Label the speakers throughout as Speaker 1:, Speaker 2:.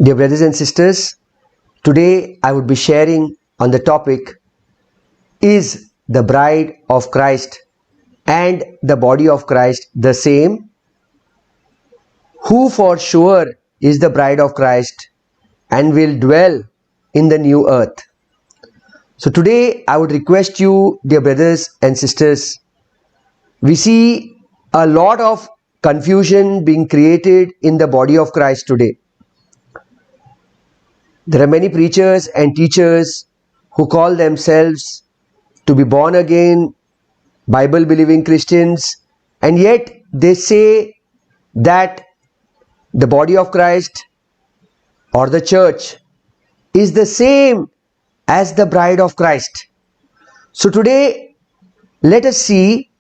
Speaker 1: Dear brothers and sisters, today I would be sharing on the topic, is the bride of Christ and the body of Christ the same? Who for sure is the bride of Christ and will dwell in the new earth? So today I would request you, dear brothers and sisters, we see a lot of confusion being created in the body of Christ today. There are many preachers and teachers who call themselves to be born again, Bible believing Christians, and yet they say that the body of Christ or the church is the same as the bride of Christ. So today let us see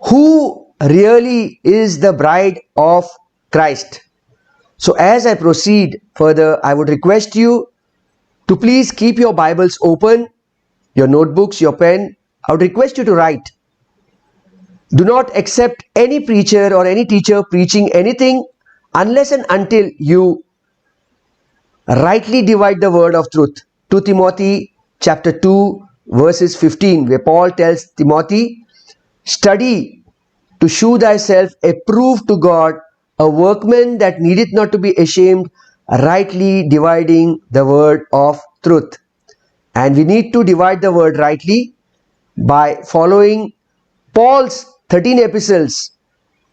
Speaker 1: who really is the bride of Christ. So as I proceed further, I would request you to please keep your Bibles open, your notebooks, your pen. I would request you to write. Do not accept any preacher or any teacher preaching anything unless and until you rightly divide the word of truth. 2 Timothy chapter 2 verses 15, where Paul tells Timothy, study to shew thyself approved to God, a workman that needeth not to be ashamed, rightly dividing the word of truth. And we need to divide the word rightly by following Paul's 13 epistles.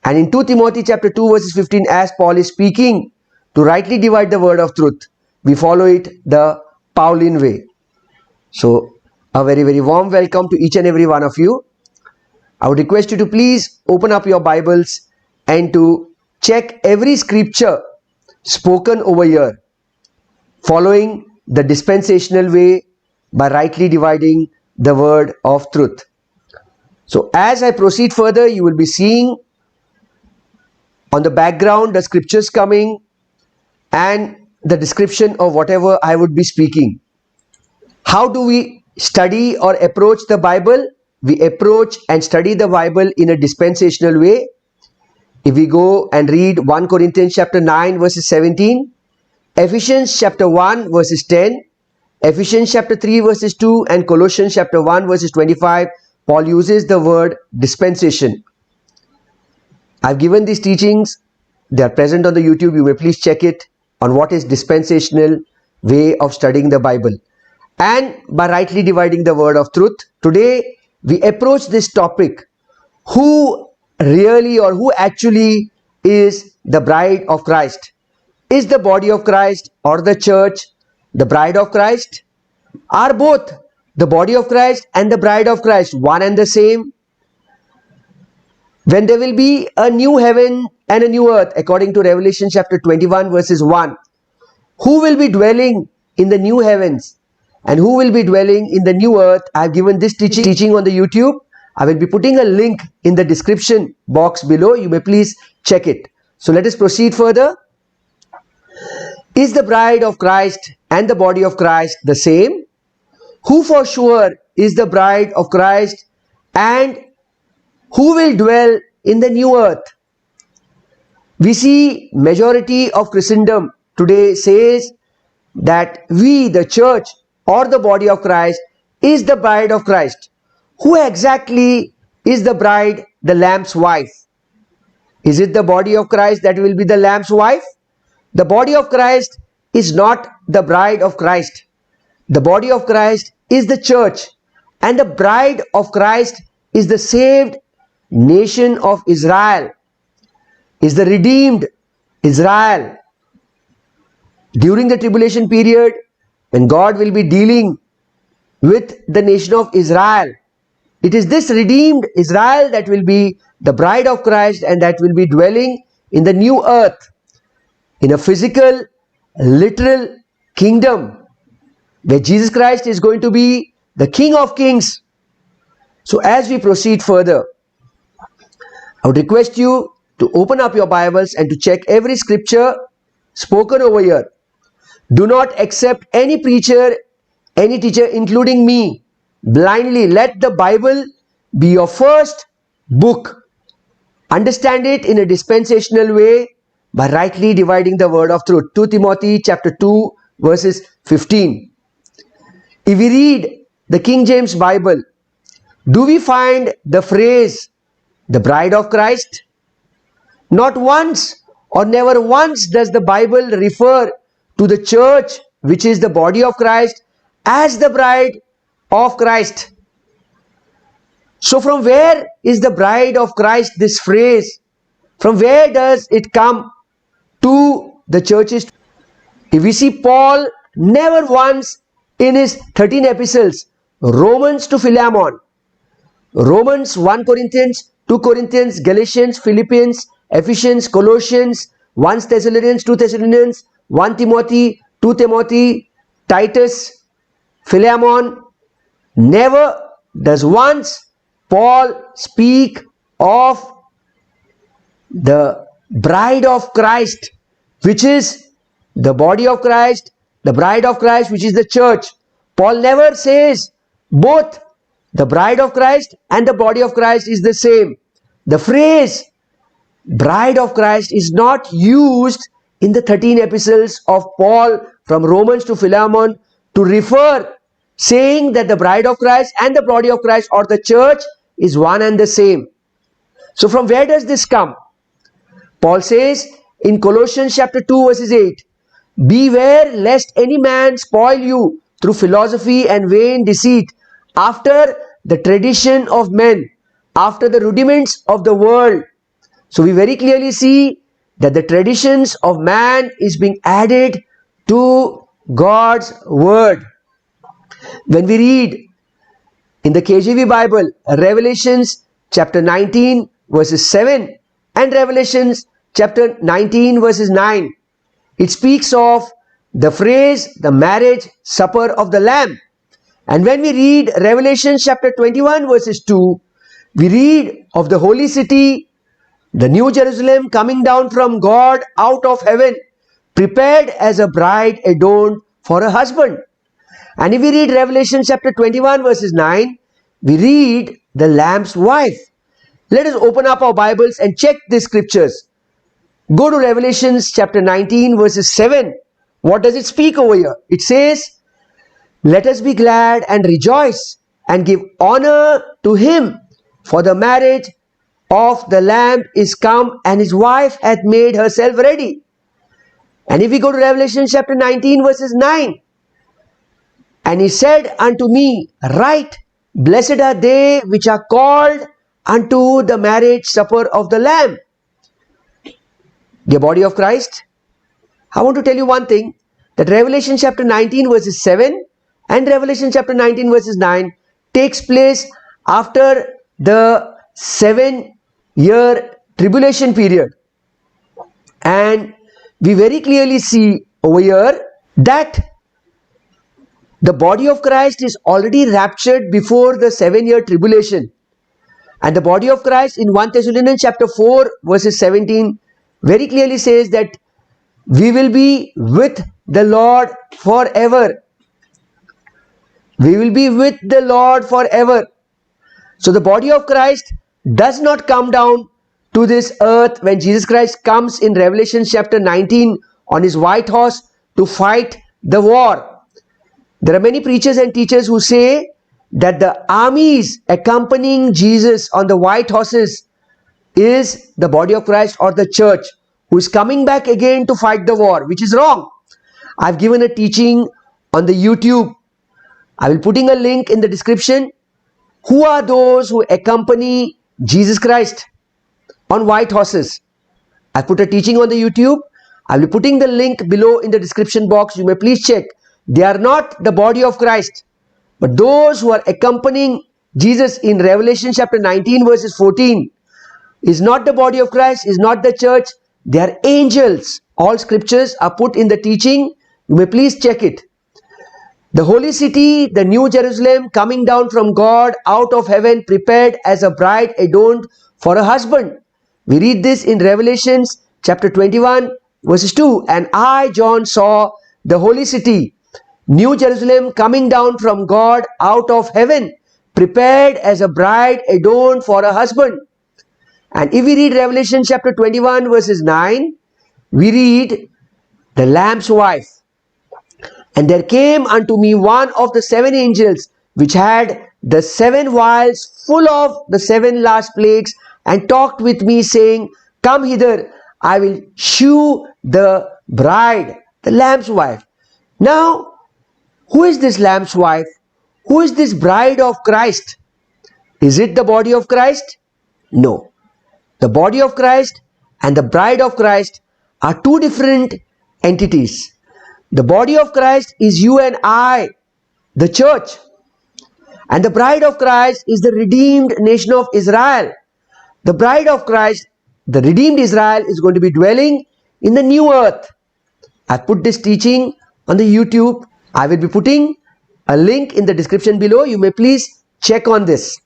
Speaker 1: And in 2 Timothy chapter 2 verses 15, as Paul is speaking to rightly divide the word of truth, we follow it the Pauline way. So a very, very warm welcome to each and every one of you. I would request you to please open up your Bibles and to check every scripture spoken over here, following the dispensational way by rightly dividing the word of truth. So as I proceed further, you will be seeing on the background the scriptures coming and the description of whatever I would be speaking. How do we study or approach the Bible? We approach and study the Bible in a dispensational way. If we go and read 1 Corinthians chapter 9 verses 17, Ephesians chapter 1 verses 10, Ephesians chapter 3 verses 2 and Colossians chapter 1 verses 25, Paul uses the word dispensation. I've given these teachings. They are present on the YouTube. You may please check it on what is dispensational way of studying the Bible. And by rightly dividing the word of truth, today we approach this topic, who really or who actually is the bride of Christ. Is the body of Christ or the church the bride of Christ? Are both the body of Christ and the bride of Christ one and the same? When there will be a new heaven and a new earth, according to Revelation chapter 21 verses 1, who will be dwelling in the new heavens and who will be dwelling in the new earth? I have given this teaching on the YouTube. I will be putting a link in the description box below. You may please check it. So let us proceed further. Is the bride of Christ and the body of Christ the same? Who for sure is the bride of Christ and who will dwell in the new earth? We see majority of Christendom today says that we, the church or the body of Christ, is the bride of Christ. Who exactly is the bride, the Lamb's wife? Is it the body of Christ that will be the Lamb's wife? The body of Christ is not the bride of Christ. The body of Christ is the church, and the bride of Christ is the saved nation of Israel, is the redeemed Israel. During the tribulation period, when God will be dealing with the nation of Israel, it is this redeemed Israel that will be the bride of Christ and that will be dwelling in the new earth, in a physical, literal kingdom where Jesus Christ is going to be the King of Kings. So as we proceed further, I would request you to open up your Bibles and to check every scripture spoken over here. Do not accept any preacher, any teacher, including me, blindly. Let the Bible be your first book. Understand it in a dispensational way by rightly dividing the word of truth. 2 Timothy chapter 2 verses 15. If we read the King James Bible, do we find the phrase the bride of Christ? Not once or never once does the Bible refer to the church, which is the body of Christ, as the bride of Christ. So from where is the bride of Christ, this phrase? From where does it come to the churches? If we see Paul never once in his 13 epistles, Romans to Philemon, Romans, 1 Corinthians, 2 Corinthians, Galatians, Philippians, Ephesians, Colossians, 1 Thessalonians, 2 Thessalonians, 1 Timothy, 2 Timothy, Titus, Philemon, never does once Paul speak of the bride of Christ, which is the body of Christ, the bride of Christ, which is the church. Paul never says both the bride of Christ and the body of Christ is the same. The phrase bride of Christ is not used in the 13 epistles of Paul from Romans to Philemon to refer saying that the bride of Christ and the body of Christ or the church is one and the same. So from where does this come? Paul says in Colossians chapter 2 verses 8, beware lest any man spoil you through philosophy and vain deceit, after the tradition of men, after the rudiments of the world. So we very clearly see that the traditions of man is being added to God's word. When we read in the KJV Bible, Revelations chapter 19 verses 7 and Revelations chapter 19 verses 9, it speaks of the phrase the marriage supper of the Lamb. And when we read Revelation chapter 21 verses 2, we read of the holy city, the New Jerusalem coming down from God out of heaven, prepared as a bride adorned for a husband. And if we read Revelation chapter 21 verses 9, we read the Lamb's wife. Let us open up our Bibles and check these scriptures. Go to Revelation chapter 19 verses 7. What does it speak over here? It says, let us be glad and rejoice and give honor to him, for the marriage of the Lamb is come, and his wife hath made herself ready. And if we go to Revelation chapter 19 verses 9, and he said unto me, write, blessed are they which are called unto the marriage supper of the Lamb. Dear body of Christ, I want to tell you one thing, that Revelation chapter 19 verses 7 and Revelation chapter 19 verses 9 takes place after the 7-year tribulation period. And we very clearly see over here that the body of Christ is already raptured before the 7-year tribulation. And the body of Christ in 1 Thessalonians chapter 4 verses 17 very clearly says that we will be with the Lord forever. We will be with the Lord forever. So the body of Christ does not come down to this earth when Jesus Christ comes in Revelation chapter 19 on his white horse to fight the war. There are many preachers and teachers who say that the armies accompanying Jesus on the white horses is the body of Christ or the church who is coming back again to fight the war, which is wrong. I've given a teaching on the YouTube. I will putting a link in the description. Who are those who accompany Jesus Christ on white horses? I put a teaching on the YouTube. I will be putting the link below in the description box. You may please check. They are not the body of Christ, but those who are accompanying Jesus in Revelation chapter 19 verses 14 is not the body of Christ, is not the church. They are angels. All scriptures are put in the teaching. You may please check it. The holy city, the New Jerusalem, coming down from God out of heaven, prepared as a bride adorned for a husband. We read this in Revelations chapter 21 verses 2. And I, John, saw the holy city, New Jerusalem, coming down from God out of heaven, prepared as a bride adorned for a husband. And if we read Revelation chapter 21 verses 9, we read, the Lamb's wife. And there came unto me one of the seven angels, which had the seven vials full of the seven last plagues, and talked with me, saying, Come hither, I will shew the bride, the Lamb's wife. Now, who is this Lamb's wife? Who is this bride of Christ? Is it the body of Christ? No. The body of Christ and the bride of Christ are two different entities. The body of Christ is you and I, the church. And the bride of Christ is the redeemed nation of Israel. The bride of Christ, the redeemed Israel, is going to be dwelling in the new earth. I put this teaching on the YouTube. I will be putting a link in the description below. You may please check on this.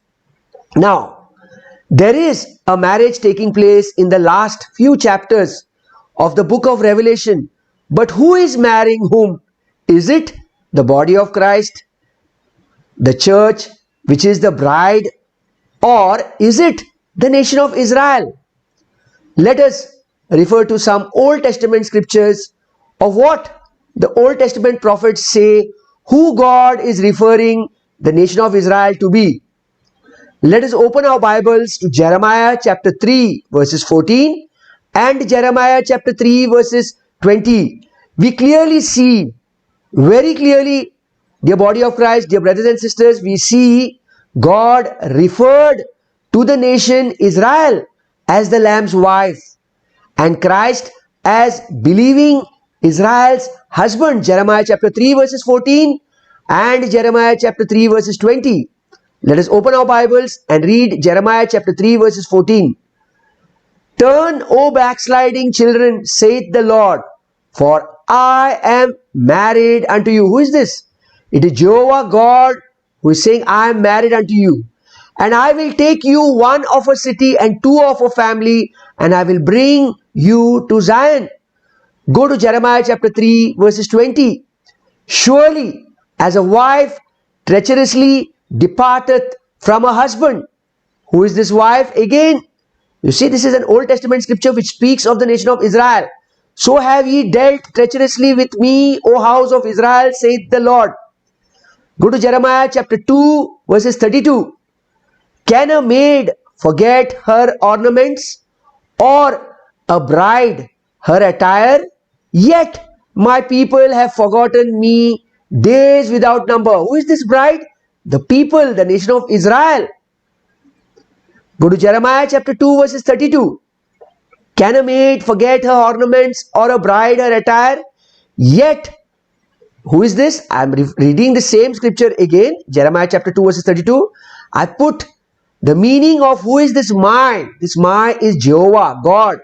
Speaker 1: Now, there is a marriage taking place in the last few chapters of the book of Revelation. But who is marrying whom? Is it the body of Christ, the church, which is the bride, or is it the nation of Israel? Let us refer to some Old Testament scriptures of what the Old Testament prophets say who God is referring the nation of Israel to be. Let us open our Bibles to Jeremiah chapter 3 verses 14 and Jeremiah chapter 3 verses 20. We clearly see, very clearly, dear body of Christ, dear brothers and sisters, we see God referred to the nation Israel as the Lamb's wife and Christ as believing Israel's husband. Jeremiah chapter 3 verses 14 and Jeremiah chapter 3 verses 20. Let us open our Bibles and read Jeremiah chapter 3 verses 14. Turn, O backsliding children, saith the Lord, for I am married unto you. Who is this? It is Jehovah God who is saying, I am married unto you. And I will take you one of a city and two of a family, and I will bring you to Zion. Go to Jeremiah chapter 3 verses 20. Surely as a wife treacherously departeth from her husband. Who is this wife? Again, you see, this is an Old Testament scripture which speaks of the nation of Israel. So have ye dealt treacherously with me, O house of Israel, saith the Lord. Go to Jeremiah chapter 2 verses 32. Can a maid forget her ornaments, or a bride her attire? Yet my people have forgotten me days without number. Who is this bride? The people, the nation of Israel. Go to Jeremiah chapter 2 verses 32. Can a maid forget her ornaments, or a bride her attire? Yet, who is this? I am reading the same scripture again, Jeremiah chapter 2 verses 32. I put the meaning of who is this my. This my is Jehovah, God.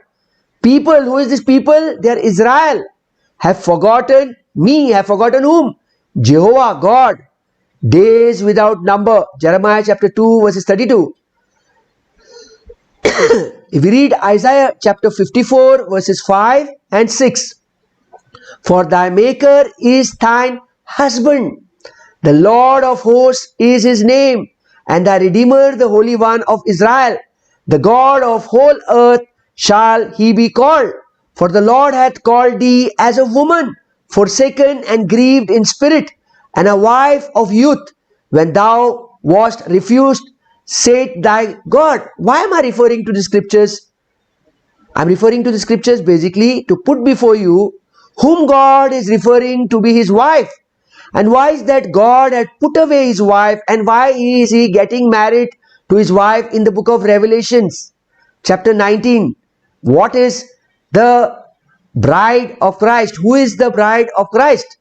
Speaker 1: People, who is this people? They are Israel. Have forgotten me. Have forgotten whom? Jehovah, God. Days without number. Jeremiah chapter 2 verses 32. If we read Isaiah chapter 54 verses 5 and 6. For thy maker is thine husband. The Lord of hosts is his name. And thy Redeemer, the Holy One of Israel. The God of whole earth shall he be called. For the Lord hath called thee as a woman, forsaken and grieved in spirit, and a wife of youth, when thou wast refused, saith thy God. Why am I referring to the scriptures? I am referring to the scriptures basically to put before you whom God is referring to be his wife. And why is that God had put away his wife, and why is he getting married to his wife in the book of Revelations chapter 19? What is the bride of Christ? Who is the bride of Christ?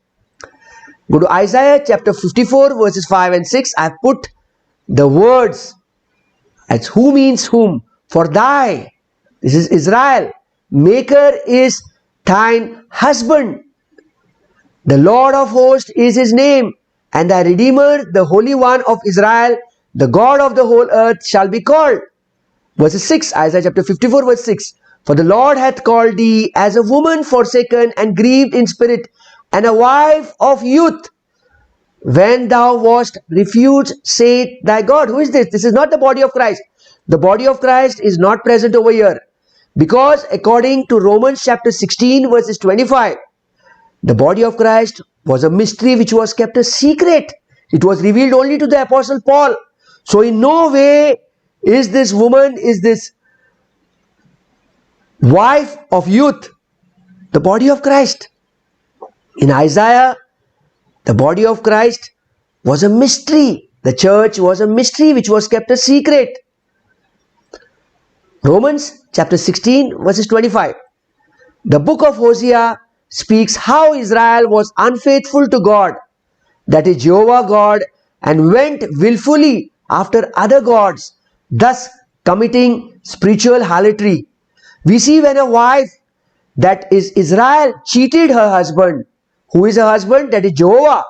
Speaker 1: Go to Isaiah chapter 54 verses 5 and 6. I put the words as who means whom. For thy, this is Israel, maker is thine husband. The Lord of hosts is his name, and thy Redeemer, the Holy One of Israel, the God of the whole earth shall be called. Verse 6, Isaiah chapter 54 verse 6. For the Lord hath called thee as a woman forsaken and grieved in spirit, and a wife of youth, when thou wast refused, saith thy God. Who is this? This is not the body of Christ. The body of Christ is not present over here. Because according to Romans chapter 16 verses 25, the body of Christ was a mystery which was kept a secret. It was revealed only to the Apostle Paul. So in no way is this woman, is this wife of youth, the body of Christ. In Isaiah, the body of Christ was a mystery. The church was a mystery which was kept a secret. Romans chapter 16 verses 25. The book of Hosea speaks how Israel was unfaithful to God, that is Jehovah God, and went willfully after other gods, thus committing spiritual harlotry. We see when a wife, that is Israel, cheated her husband. Who is her husband? That is Jehovah.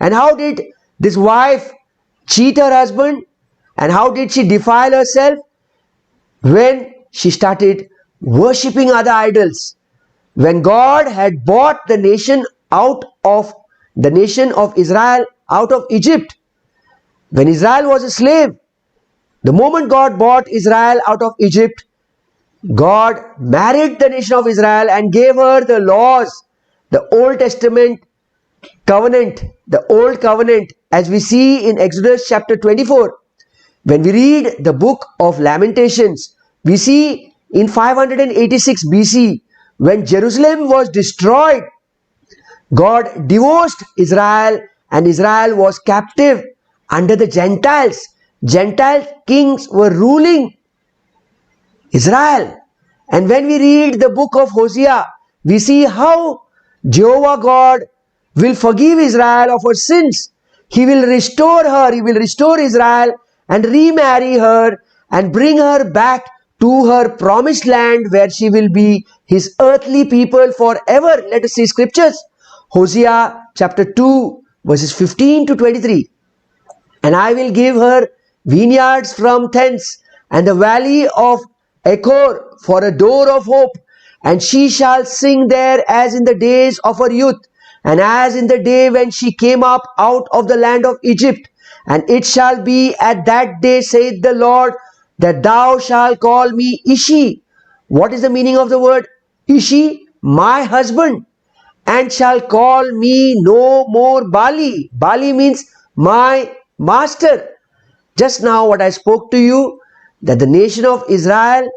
Speaker 1: And how did this wife cheat her husband? And how did she defile herself? When she started worshipping other idols. When God had bought the nation of Israel out of Egypt. When Israel was a slave, the moment God bought Israel out of Egypt, God married the nation of Israel and gave her the laws, the Old Testament covenant, the old covenant, as we see in Exodus chapter 24. When we read the book of Lamentations, we see in 586 BC, when Jerusalem was destroyed, God divorced Israel and Israel was captive under the Gentiles. Gentile kings were ruling Israel. And when we read the book of Hosea, we see how Jehovah God will forgive Israel of her sins. He will restore her, He will restore Israel and remarry her and bring her back to her promised land where she will be His earthly people forever. Let us see scriptures. Hosea chapter 2 verses 15 to 23. And I will give her vineyards from thence, and the valley of Achor for a door of hope, and she shall sing there as in the days of her youth, and as in the day when she came up out of the land of Egypt. And it shall be at that day, saith the Lord, that thou shalt call me Ishi. What is the meaning of the word Ishi? My husband. And shall call me no more Bali. Bali means my master. Just now what I spoke to you, that the nation of Israel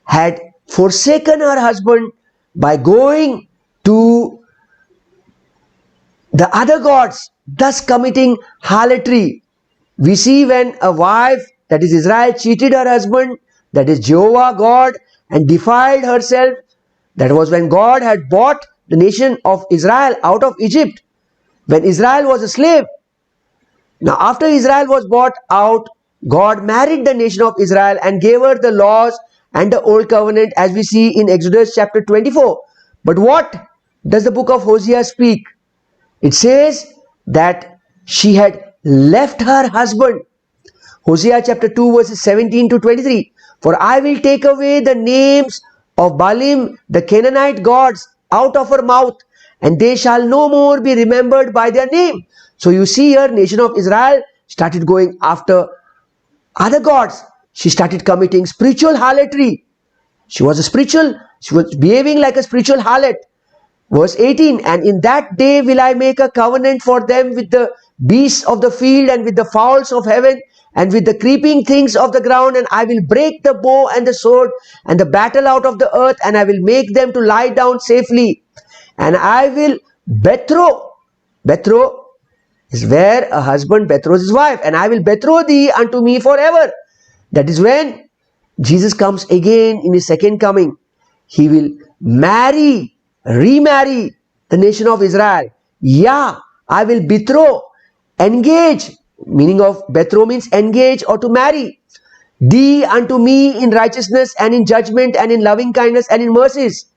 Speaker 1: had forsaken her husband by going to the other gods, thus committing harlotry. We see when a wife, that is Israel, cheated her husband, that is Jehovah God, and defiled herself. That was when God had bought the nation of Israel out of Egypt, when Israel was a slave. Now after Israel was bought out, God married the nation of Israel and gave her the laws and the old covenant, as we see in Exodus chapter 24. But what does the book of Hosea speak? It says that she had left her husband. Hosea chapter 2 verses 17 to 23. For I will take away the names of Baalim, the Canaanite gods, out of her mouth, and they shall no more be remembered by their name. So you see here, nation of Israel started going after other gods. She started committing spiritual harlotry. She was behaving like a spiritual harlot. Verse 18, and in that day will I make a covenant for them with the beasts of the field and with the fowls of heaven and with the creeping things of the ground, and I will break the bow and the sword and the battle out of the earth, and I will make them to lie down safely. And I will betroth is where a husband betroths his wife, and I will betroth thee unto me forever. That is when Jesus comes again in His second coming. He will remarry the nation of Israel. Yeah, I will betroth, engage. Meaning of betroth means engage or to marry. Thee unto me in righteousness and in judgment and in loving kindness and in mercies.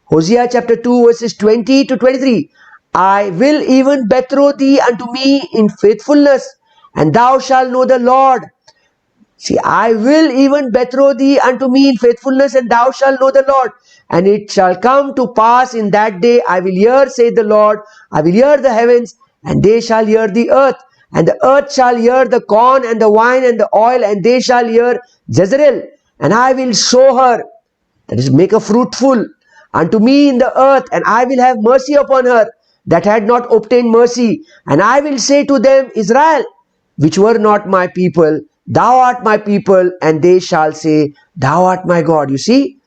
Speaker 1: Hosea chapter 2 verses 20 to 23. I will even betroth thee unto me in faithfulness, and thou shalt know the Lord. See, I will even betroth thee unto me in faithfulness, and thou shalt know the Lord. And it shall come to pass in that day, I will hear, saith the Lord, I will hear the heavens, and they shall hear the earth. And the earth shall hear the corn and the wine and the oil, and they shall hear Jezreel. And I will sow her that is, make her fruitful unto me in the earth, and I will have mercy upon her that had not obtained mercy. And I will say to them, Israel, which were not my people, thou art my people, and they shall say, thou art my God. You see,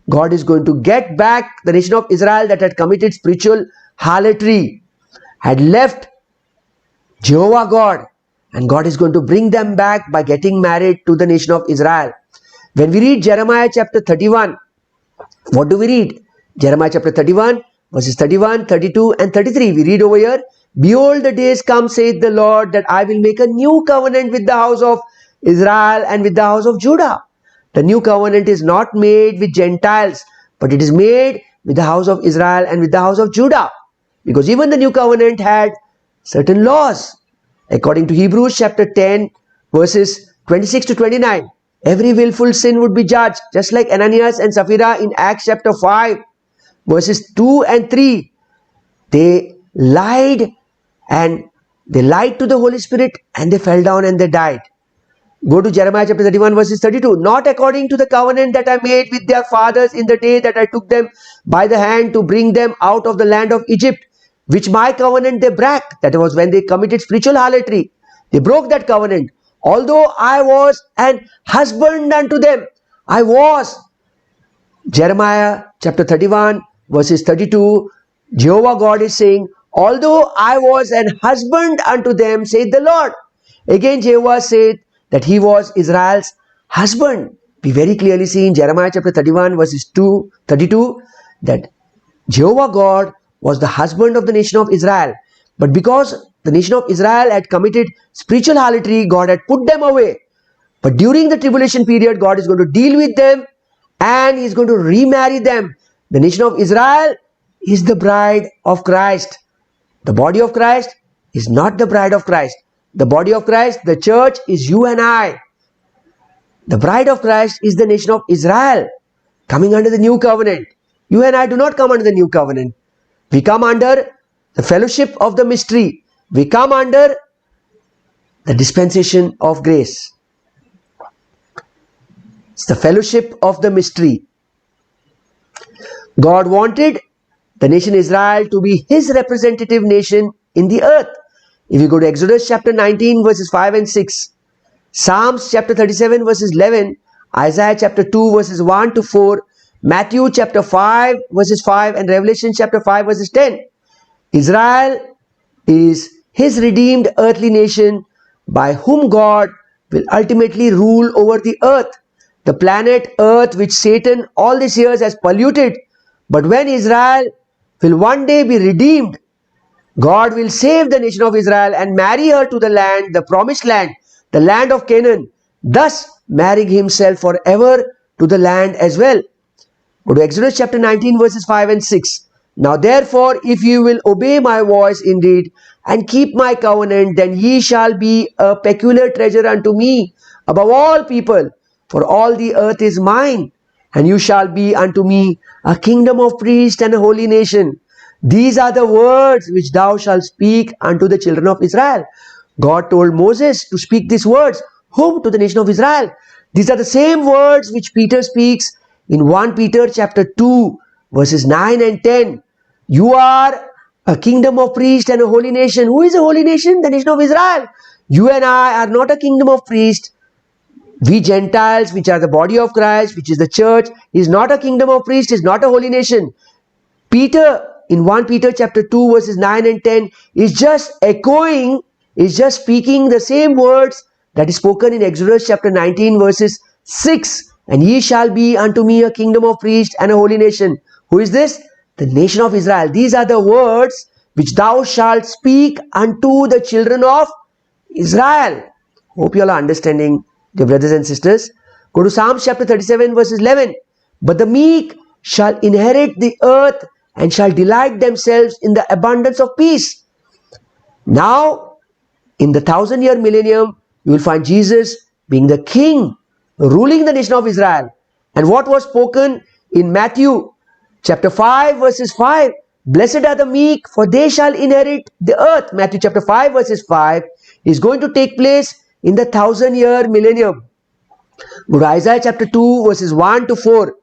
Speaker 1: God is going to get back the nation of Israel that had committed spiritual harlotry, had left Jehovah God, and God is going to bring them back by getting married to the nation of Israel. When we read Jeremiah chapter 31, what do we read? Jeremiah chapter 31, verses 31, 32 and 33. We read over here, behold, the days come, saith the Lord, that I will make a new covenant with the house of Israel and with the house of Judah. The new covenant is not made with Gentiles, but it is made with the house of Israel and with the house of Judah. Because even the new covenant had certain laws. According to Hebrews chapter 10, verses 26 to 29, every willful sin would be judged, just like Ananias and Sapphira in Acts chapter 5, verses 2 and 3. They lied to the Holy Spirit, and they fell down and they died. Go to Jeremiah chapter 31, verses 32. Not according to the covenant that I made with their fathers in the day that I took them by the hand to bring them out of the land of Egypt, which my covenant they broke. That was when they committed spiritual harlotry. They broke that covenant. Although I was an husband unto them, I was. Jeremiah chapter 31, verses 32, Jehovah God is saying, although I was an husband unto them, saith the Lord. Again Jehovah said that he was Israel's husband. We very clearly see in Jeremiah chapter 31, verses 32, that Jehovah God was the husband of the nation of Israel. But because the nation of Israel had committed spiritual harlotry, God had put them away. But during the tribulation period, God is going to deal with them and He is going to remarry them. The nation of Israel is the bride of Christ. The body of Christ is not the bride of Christ. The body of Christ, the church, is you and I. The bride of Christ is the nation of Israel, coming under the new covenant. You and I do not come under the new covenant. We come under the fellowship of the mystery. We come under the dispensation of grace. It's the fellowship of the mystery. God wanted the nation Israel to be His representative nation in the earth. If you go to Exodus chapter 19, verses 5 and 6, Psalms chapter 37, verses 11, Isaiah chapter 2, verses 1 to 4, Matthew chapter 5, verses 5, and Revelation chapter 5, verses 10, Israel is His redeemed earthly nation by whom God will ultimately rule over the earth. The planet earth which Satan all these years has polluted. But when Israel will one day be redeemed, God will save the nation of Israel and marry her to the land, the promised land, the land of Canaan, thus marrying Himself forever to the land as well. Go to Exodus chapter 19, verses 5 and 6. Now therefore, if you will obey my voice indeed and keep my covenant, then ye shall be a peculiar treasure unto me above all people, for all the earth is mine, and you shall be unto me a kingdom of priests and a holy nation. These are the words which thou shalt speak unto the children of Israel. God told Moses to speak these words. Whom? To the nation of Israel. These are the same words which Peter speaks in 1 Peter chapter 2, verses 9 and 10. You are a kingdom of priests and a holy nation. Who is a holy nation? The nation of Israel. You and I are not a kingdom of priests. We Gentiles, which are the body of Christ, which is the church, is not a kingdom of priests, is not a holy nation. Peter, in 1 Peter chapter 2, verses 9 and 10, is just echoing, is just speaking the same words that is spoken in Exodus chapter 19, verses 6. And ye shall be unto me a kingdom of priests and a holy nation. Who is this? The nation of Israel. These are the words which thou shalt speak unto the children of Israel. Hope you all are understanding, dear brothers and sisters. Go to Psalms chapter 37, verses 11. But the meek shall inherit the earth and shall delight themselves in the abundance of peace. Now, in the 1,000-year millennium, you will find Jesus being the king, ruling the nation of Israel. And what was spoken in Matthew chapter 5, verses 5, blessed are the meek, for they shall inherit the earth. Matthew chapter 5, verses 5 is going to take place in the 1,000-year millennium. Go to Isaiah chapter 2, verses 1 to 4.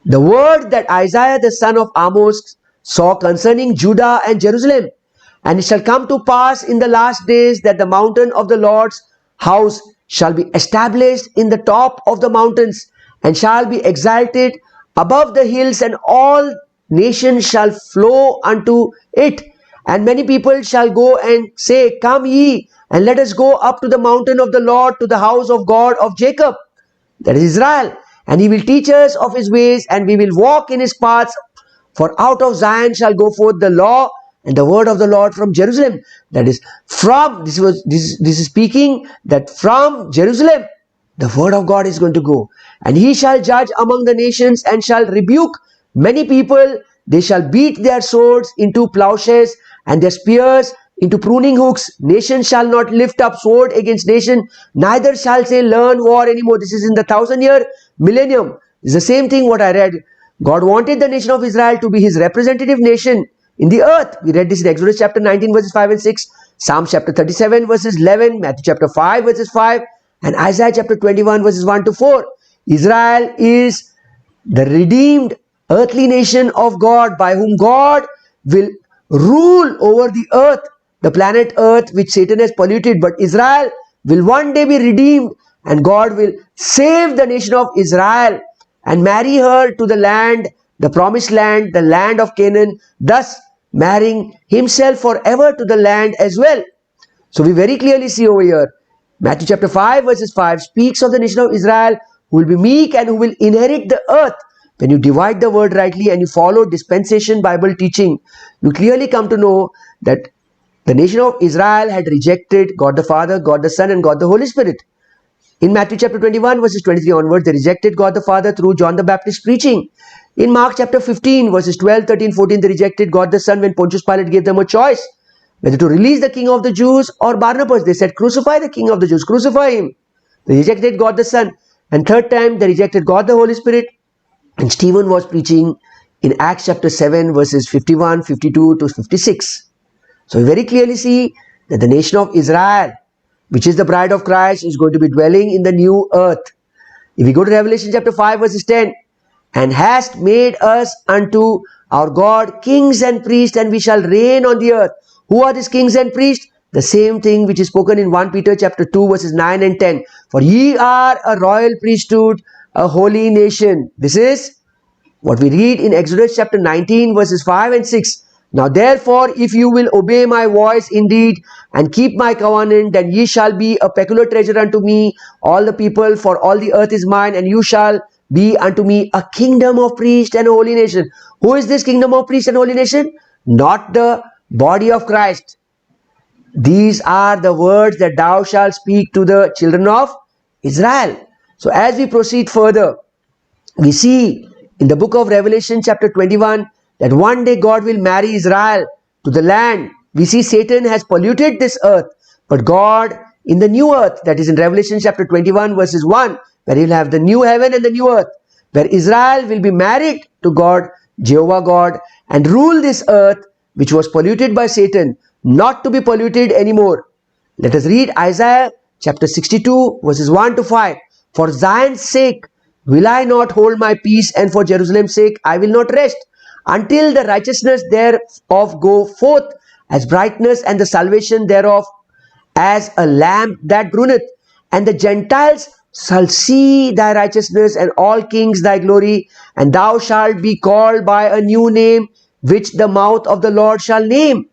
Speaker 1: the word that Isaiah the son of Amos saw concerning Judah and Jerusalem. And it shall come to pass in the last days that the mountain of the Lord's house shall be established in the top of the mountains, and shall be exalted above the hills, and all nations shall flow unto it. And many people shall go and say, Come ye, and let us go up to the mountain of the Lord, to the house of God of Jacob, that is Israel. And he will teach us of his ways, and we will walk in his paths. For out of Zion shall go forth the law and the word of the Lord from Jerusalem. That is from, this is speaking that from Jerusalem the word of God is going to go. And he shall judge among the nations, and shall rebuke many people. They shall beat their swords into plowshares, and their spears into pruning hooks. Nation shall not lift up sword against nation, neither shall they learn war anymore. This is in the 1,000-year millennium. It's the same thing what I read. God wanted the nation of Israel to be his representative nation in the earth. We read this in Exodus chapter 19 verses 5 and 6, Psalm chapter 37 verses 11, Matthew chapter 5 verses 5, and Isaiah chapter 21 verses 1 to 4. Israel is the redeemed earthly nation of God, by whom God will rule over the earth, the planet earth which Satan has polluted. But Israel will one day be redeemed, and God will save the nation of Israel and marry her to the land, the promised land, the land of Canaan, thus marrying himself forever to the land as well. So we very clearly see over here, Matthew chapter 5 verses 5 speaks of the nation of Israel who will be meek and who will inherit the earth. When you divide the word rightly and you follow dispensation Bible teaching, you clearly come to know that the nation of Israel had rejected God the Father, God the Son, and God the Holy Spirit. In Matthew chapter 21 verses 23 onwards, they rejected God the Father through John the Baptist preaching. In Mark chapter 15 verses 12, 13, 14, they rejected God the Son when Pontius Pilate gave them a choice whether to release the king of the Jews or Barnabas. They said, crucify the king of the Jews, crucify him. They rejected God the Son. And third time, they rejected God the Holy Spirit. And Stephen was preaching in Acts chapter 7 verses 51, 52 to 56. So we very clearly see that the nation of Israel, which is the bride of Christ, is going to be dwelling in the new earth. If we go to Revelation chapter 5 verses 10, and hast made us unto our God kings and priests, and we shall reign on the earth. Who are these kings and priests? The same thing which is spoken in 1 Peter chapter 2 verses 9 and 10. For ye are a royal priesthood, a holy nation. This is what we read in Exodus chapter 19 verses 5 and 6. Now therefore, if you will obey my voice indeed, and keep my covenant, then ye shall be a peculiar treasure unto me, all the people, for all the earth is mine, and you shall be unto me a kingdom of priests and a holy nation. Who is this kingdom of priests and holy nation? Not the body of Christ. These are the words that thou shalt speak to the children of Israel. So as we proceed further, we see in the book of Revelation chapter 21 that one day God will marry Israel to the land. We see Satan has polluted this earth, but God in the new earth, that is in Revelation chapter 21 verses 1, where he will have the new heaven and the new earth, where Israel will be married to God, Jehovah God, and rule this earth which was polluted by Satan, not to be polluted anymore. Let us read Isaiah chapter 62 verses 1 to 5. For Zion's sake will I not hold my peace, and for Jerusalem's sake I will not rest, until the righteousness thereof go forth as brightness, and the salvation thereof as a lamp that burneth. And the Gentiles shall see thy righteousness, and all kings thy glory, and thou shalt be called by a new name, which the mouth of the Lord shall name.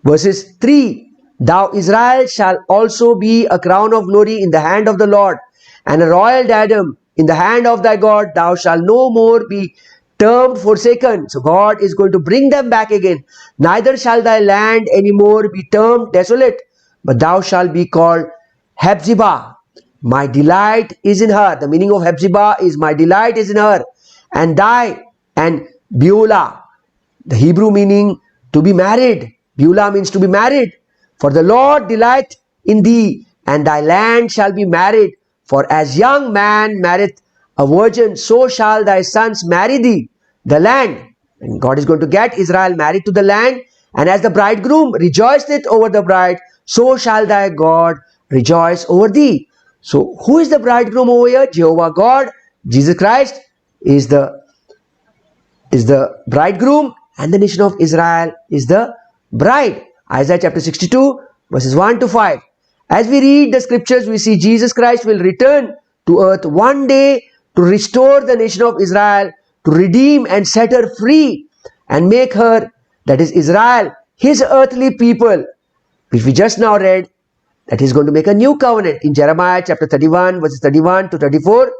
Speaker 1: Verses 3, thou Israel shall also be a crown of glory in the hand of the Lord, and a royal diadem in the hand of thy God. Thou shalt no more be termed forsaken. So God is going to bring them back again. Neither shall thy land anymore be termed desolate, but thou shalt be called Hephzibah. My delight is in her. The meaning of Hephzibah is my delight is in her. And Beulah, the Hebrew meaning to be married. Beulah means to be married. For the Lord delight in thee, and thy land shall be married. For as young man marrieth a virgin, so shall thy sons marry thee, the land. And God is going to get Israel married to the land. And as the bridegroom rejoiceth over the bride, so shall thy God rejoice over thee. So who is the bridegroom over here? Jehovah God. Jesus Christ is the is the bridegroom and the nation of Israel is the bride. Isaiah chapter 62 verses 1 to 5. As we read the scriptures, we see Jesus Christ will return to earth one day to restore the nation of Israel, to redeem and set her free and make her, that is Israel, his earthly people, which we just now read, that he's going to make a new covenant in Jeremiah chapter 31 verses 31 to 34,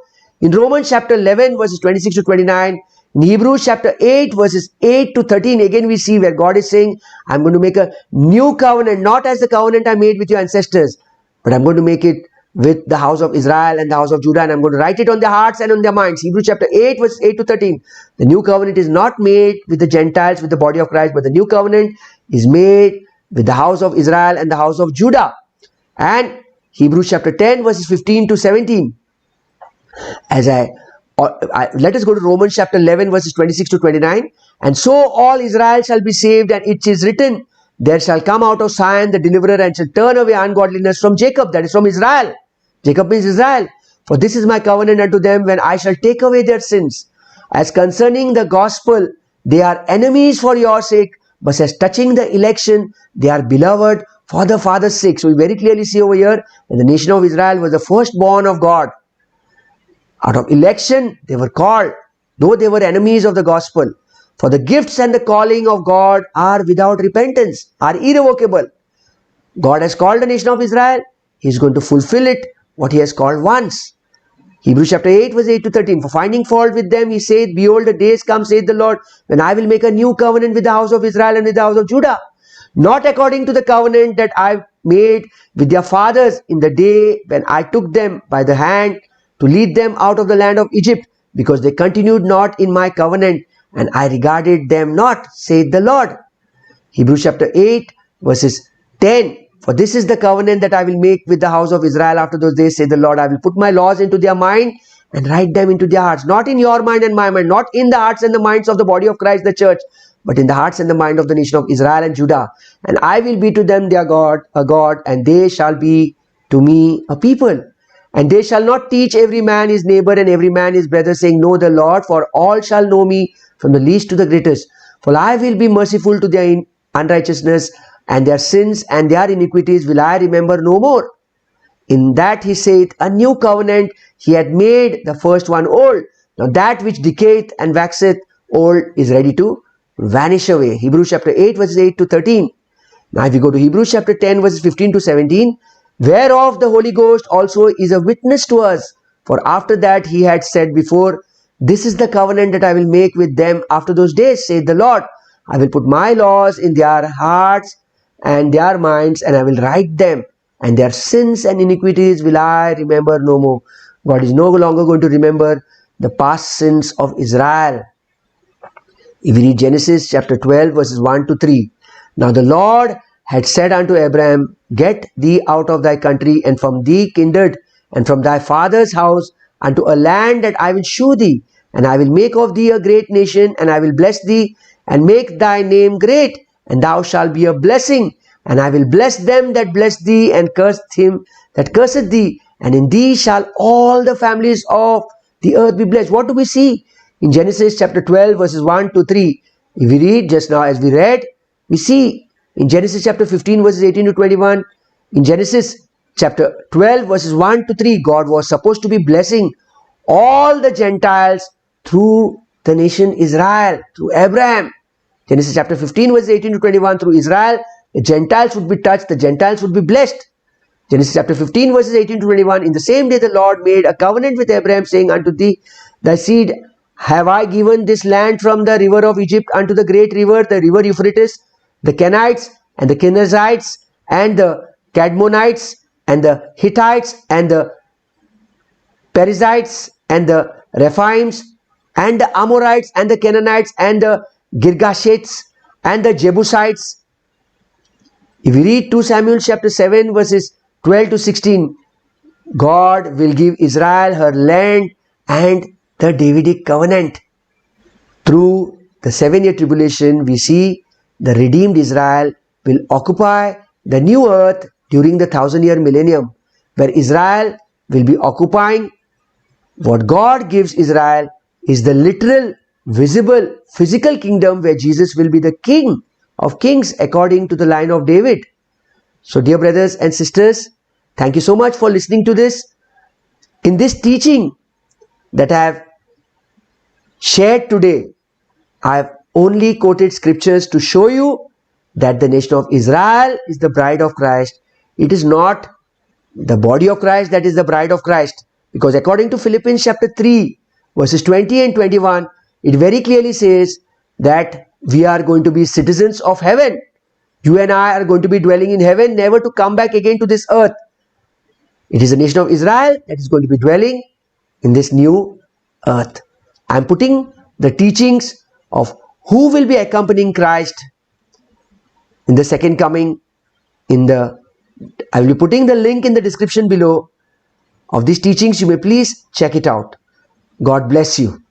Speaker 1: in Romans chapter 11 verses 26 to 29, in Hebrews chapter 8 verses 8 to 13, again we see where God is saying, I'm going to make a new covenant, not as the covenant I made with your ancestors, but I'm going to make it with the house of Israel and the house of Judah, and I'm going to write it on their hearts and on their minds. Hebrews chapter 8 verses 8 to 13. The new covenant is not made with the Gentiles, with the body of Christ, but the new covenant is made with the house of Israel and the house of Judah. And Hebrews chapter 10 verses 15 to 17. Let us go to Romans chapter 11 verses 26 to 29. And so all Israel shall be saved, and it is written, there shall come out of Zion the deliverer, and shall turn away ungodliness from Jacob, that is from Israel. Jacob means Israel. For this is my covenant unto them, when I shall take away their sins. As concerning the gospel, they are enemies for your sake, but as touching the election, they are beloved for the Father's sake. So we very clearly see over here that the nation of Israel was the firstborn of God. Out of election, they were called, though they were enemies of the gospel. For the gifts and the calling of God are without repentance, are irrevocable. God has called the nation of Israel. He is going to fulfill it, what he has called once. Hebrews chapter 8 verse 8 to 13. For finding fault with them, he said, behold, the days come, saith the Lord, when I will make a new covenant with the house of Israel and with the house of Judah. Not according to the covenant that I made with their fathers in the day when I took them by the hand to lead them out of the land of Egypt, because they continued not in my covenant, and I regarded them not, saith the Lord. Hebrews chapter 8 verses 10. For this is the covenant that I will make with the house of Israel after those days, saith the Lord. I will put my laws into their mind and write them into their hearts. Not in your mind and my mind, not in the hearts and the minds of the body of Christ, the church, but in the hearts and the mind of the nation of Israel and Judah. And I will be to them their God, a God, and they shall be to me a people. And they shall not teach every man his neighbor and every man his brother, saying, know the Lord, for all shall know me, from the least to the greatest. For I will be merciful to their unrighteousness, and their sins and their iniquities will I remember no more. In that he saith, a new covenant he had made, the first one old. Now that which decayeth and waxeth old is ready to vanish away. Hebrews chapter 8 verses 8 to 13. Now if we go to Hebrews chapter 10 verses 15 to 17, whereof the Holy Ghost also is a witness to us. For after that he had said before, this is the covenant that I will make with them after those days, saith the Lord. I will put my laws in their hearts and their minds, and I will write them, and their sins and iniquities will I remember no more. God is no longer going to remember the past sins of Israel. If we read Genesis chapter 12 verses 1 to 3. Now the Lord had said unto Abraham, get thee out of thy country and from thy kindred and from thy father's house unto a land that I will shew thee, and I will make of thee a great nation, and I will bless thee and make thy name great, and thou shalt be a blessing, and I will bless them that bless thee, and curse him that curseth thee, and in thee shall all the families of the earth be blessed. What do we see in Genesis chapter 12 verses 1 to 3? If we read just now as we read, we see in Genesis chapter 15 verses 18 to 21, in Genesis chapter 12 verses 1 to 3, God was supposed to be blessing all the Gentiles through the nation Israel, through Abraham. Genesis chapter 15 verses 18 to 21, through Israel, the Gentiles would be touched, the Gentiles would be blessed. Genesis chapter 15 verses 18 to 21, in the same day the Lord made a covenant with Abraham, saying, unto thee, thy seed, have I given this land from the river of Egypt unto the great river, the river Euphrates, the Kenites and the Kenizzites and the Cadmonites and the Hittites and the Perizzites and the Rephaims and the Amorites and the Canaanites and the Girgashites and the Jebusites. If you read 2 Samuel chapter 7 verses 12 to 16, God will give Israel her land and the Davidic covenant. Through the 7-year tribulation, we see the redeemed Israel will occupy the new earth during the 1000-year millennium, where Israel will be occupying. What God gives Israel is the literal visible physical kingdom where Jesus will be the King of kings according to the line of David. So dear brothers and sisters, thank you so much for listening to this. In this teaching that I have shared today, I have only quoted scriptures to show you that the nation of Israel is the bride of Christ. It is not the body of Christ that is the bride of Christ. Because according to Philippians chapter 3, verses 20 and 21, it very clearly says that we are going to be citizens of heaven. You and I are going to be dwelling in heaven, never to come back again to this earth. It is the nation of Israel that is going to be dwelling in this new earth. I am putting the teachings of who will be accompanying Christ in the second coming I will be putting the link in the description below of these teachings. You may please check it out. God bless you.